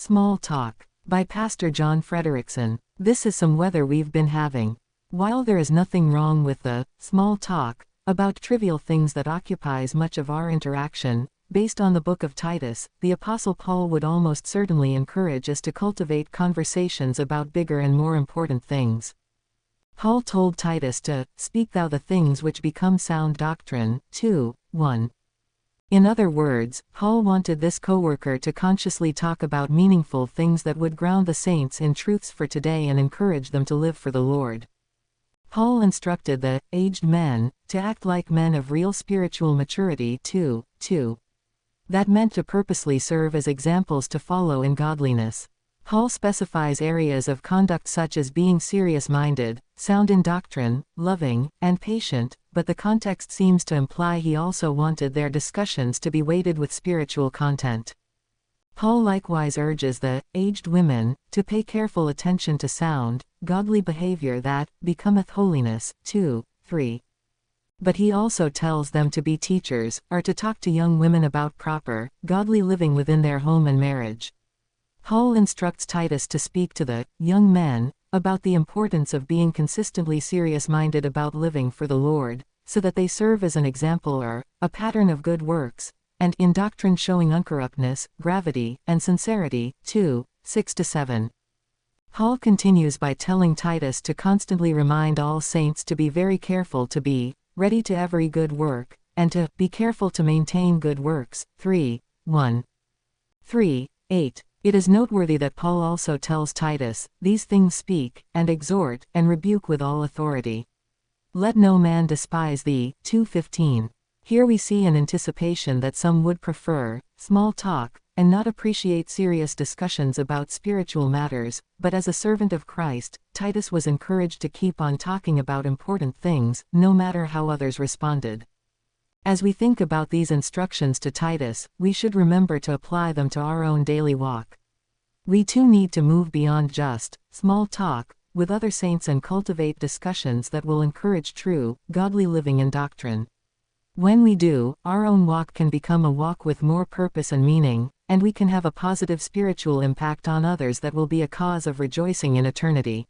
Small Talk, by Pastor John Frederickson. This is some weather we've been having. While there is nothing wrong with the small talk about trivial things that occupies much of our interaction, based on the book of Titus, the Apostle Paul would almost certainly encourage us to cultivate conversations about bigger and more important things. Paul told Titus to speak thou the things which become sound doctrine, 2:1. In other words, Paul wanted this co-worker to consciously talk about meaningful things that would ground the saints in truths for today and encourage them to live for the Lord. Paul instructed the aged men to act like men of real spiritual maturity, 2:2. That meant to purposely serve as examples to follow in godliness. Paul specifies areas of conduct such as being serious-minded, sound in doctrine, loving, and patient, but the context seems to imply he also wanted their discussions to be weighted with spiritual content. Paul likewise urges the aged women to pay careful attention to sound, godly behavior that becometh holiness, 2:3. But he also tells them to be teachers, or to talk to young women about proper, godly living within their home and marriage. Paul instructs Titus to speak to the young men about the importance of being consistently serious-minded about living for the Lord, so that they serve as an example or a pattern of good works, and in doctrine showing uncorruptness, gravity, and sincerity, 2:6-7. Paul continues by telling Titus to constantly remind all saints to be very careful to be ready to every good work, and to be careful to maintain good works, 3:1. 3:8. It is noteworthy that Paul also tells Titus, these things speak, and exhort, and rebuke with all authority. Let no man despise thee, 2:15. Here we see an anticipation that some would prefer small talk, and not appreciate serious discussions about spiritual matters, but as a servant of Christ, Titus was encouraged to keep on talking about important things, no matter how others responded. As we think about these instructions to Titus, we should remember to apply them to our own daily walk. We too need to move beyond just small talk with other saints and cultivate discussions that will encourage true, godly living and doctrine. When we do, our own walk can become a walk with more purpose and meaning, and we can have a positive spiritual impact on others that will be a cause of rejoicing in eternity.